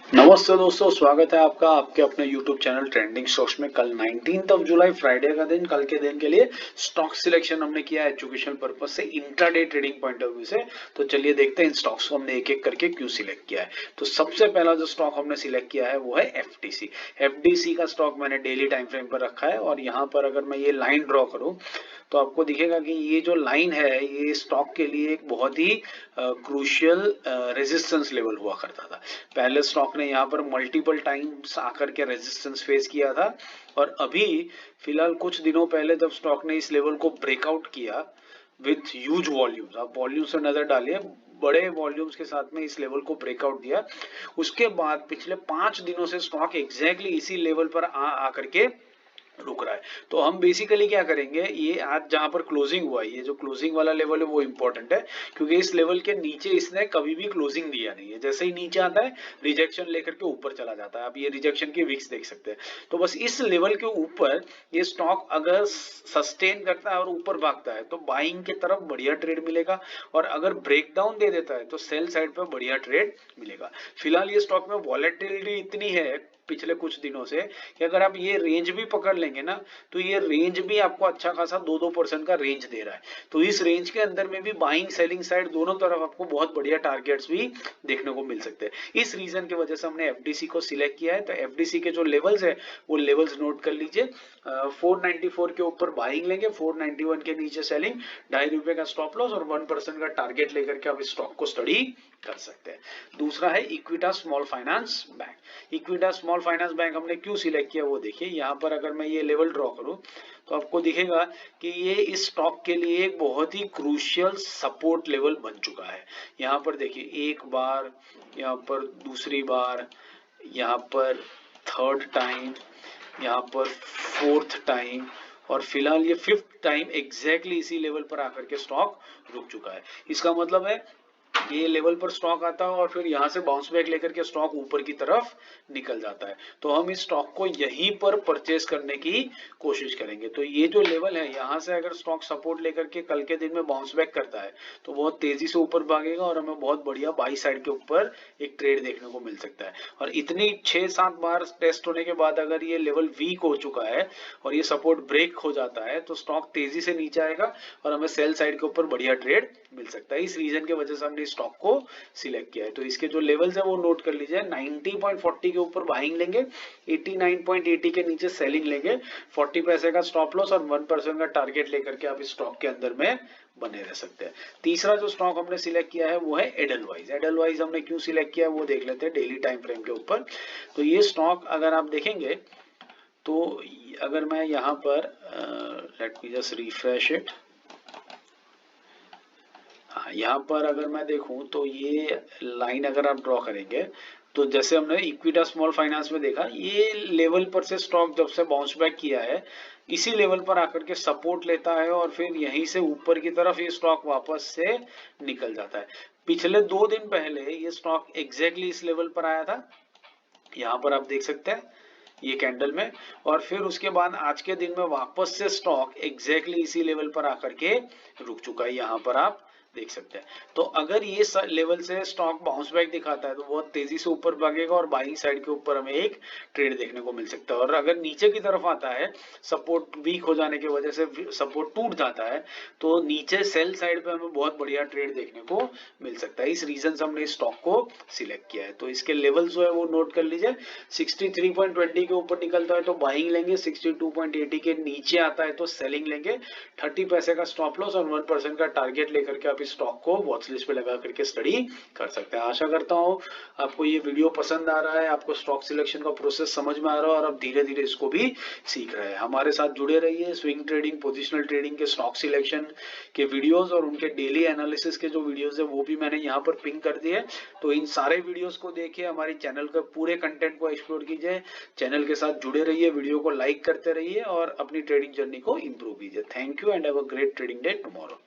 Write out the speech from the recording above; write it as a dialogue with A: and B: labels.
A: नमस्ते दोस्तों, स्वागत है आपका आपके अपने YouTube चैनल ट्रेंडिंग स्टॉक्स में। कल 19 जुलाई फ्राइडे का दिन, कल के दिन के लिए स्टॉक सिलेक्शन हमने किया है एजुकेशनल पर्पस से, intraday trading point of view से। तो चलिए देखते हैं इन स्टॉक्स को हमने एक एक करके क्यों सिलेक्ट किया है। तो सबसे पहला जो स्टॉक हमने सिलेक्ट किया है वो है एफडीसी। एफडीसी का स्टॉक मैंने डेली टाइम फ्रेम पर रखा है और यहाँ पर अगर मैं ये लाइन ड्रॉ करूं तो आपको दिखेगा कि ये जो लाइन है ये स्टॉक के लिए एक बहुत ही क्रूशियल रेजिस्टेंस लेवल हुआ करता था। पहले स्टॉक ने यहाँ पर मल्टीपल टाइम्स आकर के रेजिस्टेंस फेस किया था और अभी फिलहाल कुछ दिनों पहले जब स्टॉक ने इस लेवल को ब्रेकआउट किया विथ ह्यूज वॉल्यूम्स, आप वॉल्यूम से नजर डालिए, बड़े वॉल्यूम्स के साथ में इस लेवल को ब्रेकआउट दिया। उसके बाद पिछले 5 दिनों से स्टॉक एग्जैक्टली इसी लेवल पर आकर के रुक रहा है। तो हम बेसिकली क्या करेंगे, ये आज जहां पर क्लोजिंग हुआ है, ये जो क्लोजिंग वाला लेवल है वो इंपॉर्टेंट है क्योंकि इस लेवल के नीचे इसने कभी भी क्लोजिंग दिया नहीं है। जैसे ही नीचे आता है रिजेक्शन लेकर के ऊपर चला जाता है। आप ये रिजेक्शन की विक्स देख सकते हैं। तो बस इस लेवल के ऊपर ये स्टॉक अगर सस्टेन करता है और ऊपर भागता है तो बाइंग की तरफ बढ़िया ट्रेड मिलेगा, और अगर ब्रेकडाउन दे देता है तो सेल साइड पर बढ़िया ट्रेड मिलेगा। फिलहाल ये स्टॉक में वॉलेटिलिटी इतनी है पिछले कुछ दिनों से कि अगर आप ये रेंज भी पकड़ लेंगे ना तो ये रेंज भी आपको अच्छा खासा 2-2% का रेंज दे रहा है। तो इस रेंज के अंदर में भी बाइंग सेलिंग साइड दोनों तरफ आपको बहुत बढ़िया टारगेट्स भी देखने को मिल सकते हैं। इस रीजन की वजह से हमने एफडीसी को सिलेक्ट किया है। तो एफडीसी के जो लेवल्स है वो लेवल्स नोट कर लीजिए। 494 के ऊपर बाइंग लेंगे, 491 के नीचे सेलिंग, ₹2.5 का स्टॉप लॉस और 1% का टारगेट लेकर के आप इस स्टॉक को स्टडी कर सकते हैं। दूसरा है इक्विटा small finance bank. इक्विटा small finance bank हमने क्यों सिलेक्ट किया वो देखिए। यहाँ पर अगर मैं ये लेवल ड्रॉ करूं तो आपको दिखेगा कि ये इस स्टॉक के लिए एक बहुत ही क्रूशियल सपोर्ट लेवल बन चुका है। यहाँ पर देखिए, एक बार, यहाँ पर दूसरी बार, यहाँ पर थर्ड टाइम, यहाँ पर फोर्थ टाइम, और फिलहाल ये फिफ्थ टाइम एग्जैक्टली इसी लेवल पर आकर के स्टॉक रुक चुका है। इसका मतलब है ये लेवल पर स्टॉक आता है और फिर यहाँ से बाउंस बैक लेकर के स्टॉक ऊपर की तरफ निकल जाता है। तो हम इस स्टॉक को यहीं पर परचेज करने की कोशिश करेंगे। तो ये जो लेवल है यहाँ से अगर स्टॉक सपोर्ट लेकर के कल के दिन में बाउंस बैक करता है तो बहुत तेजी से ऊपर भागेगा और हमें बहुत बढ़िया बाई साइड के ऊपर एक ट्रेड देखने को मिल सकता है। और इतनी 6-7 बार टेस्ट होने के बाद अगर ये लेवल वीक हो चुका है और ये सपोर्ट ब्रेक हो जाता है तो स्टॉक तेजी से नीचे आएगा और हमें सेल साइड के ऊपर बढ़िया ट्रेड मिल सकता है। इस रीजन की वजह से हमने स्टॉक को सिलेक्ट किया है। तो इसके जो लेवल्स है वो नोट कर लीजिए। 90.40 के ऊपर बाइंग लेंगे, 89.80 के नीचे सेलिंग लेंगे, 40 पैसे का स्टॉप लॉस और 1% का टारगेट लेकर के आप इस स्टॉक के अंदर में बने रह सकते हैं। तीसरा जो स्टॉक हमने सिलेक्ट किया है वो है एडलवाइज। एडलवाइज हमने क्यों सिलेक्ट किया वो देख लेते हैं डेली टाइम फ्रेम के ऊपर। तो ये स्टॉक अगर आप देखेंगे तो अगर मैं यहाँ पर let me just refresh it, हाँ, यहाँ पर अगर मैं देखूं तो ये लाइन अगर आप ड्रॉ करेंगे तो जैसे हमने इक्विटा स्मॉल फाइनेंस में देखा, ये लेवल पर से स्टॉक जब से बाउंस बैक किया है इसी लेवल पर आकर के सपोर्ट लेता है और फिर यहीं से ऊपर की तरफ ये स्टॉक वापस से निकल जाता है। पिछले 2 दिन पहले ये स्टॉक एग्जैक्टली इस लेवल पर आया था, यहाँ पर आप देख सकते हैं ये कैंडल में, और फिर उसके बाद आज के दिन में वापस से स्टॉक एग्जैक्टली इसी लेवल पर आकर के रुक चुका है, यहाँ पर आप देख सकते हैं। तो अगर ये लेवल से स्टॉक बाउंस बैक दिखाता है तो बहुत तेजी से ऊपर भागेगा और बाइंग साइड के ऊपर हमें एक ट्रेड देखने को मिल सकता है। और अगर नीचे की तरफ आता है, सपोर्ट वीक हो जाने की वजह से सपोर्ट टूट जाता है, तो नीचे सेल साइड पे हमें बहुत बढ़िया ट्रेड देखने को मिल सकता है। इस रीजन से हमने स्टॉक को सिलेक्ट किया है। तो इसके लेवल जो है वो नोट कर लीजिए। 63.20 के ऊपर निकलता है तो बाइंग लेंगे, 62.80 के नीचे आता है तो सेलिंग लेंगे, 30 पैसे का स्टॉप लॉस और 1% का टारगेट लेकर के आप इस स्टॉक को वॉच लिस्ट पे लगा करके स्टडी कर सकते हैं। आशा करता हूँ आपको ये वीडियो पसंद आ रहा है, आपको स्टॉक सिलेक्शन का प्रोसेस समझ में आ रहा है और आप धीरे धीरे इसको भी सीख रहे हैं। हमारे साथ जुड़े रहिए। स्विंग ट्रेडिंग, पोजिशनल ट्रेडिंग के स्टॉक सिलेक्शन के वीडियोस और उनके डेली एनालिसिस के जो वीडियोस है वो भी मैंने यहाँ पर पिन कर दिए। तो इन सारे वीडियोस को देखिए, हमारी चैनल के पूरे कंटेंट को एक्सप्लोर कीजिए, चैनल के साथ जुड़े रहिए, वीडियो को लाइक करते रहिए और अपनी ट्रेडिंग जर्नी को इंप्रूव कीजिए। Thank you and have a great trading day tomorrow.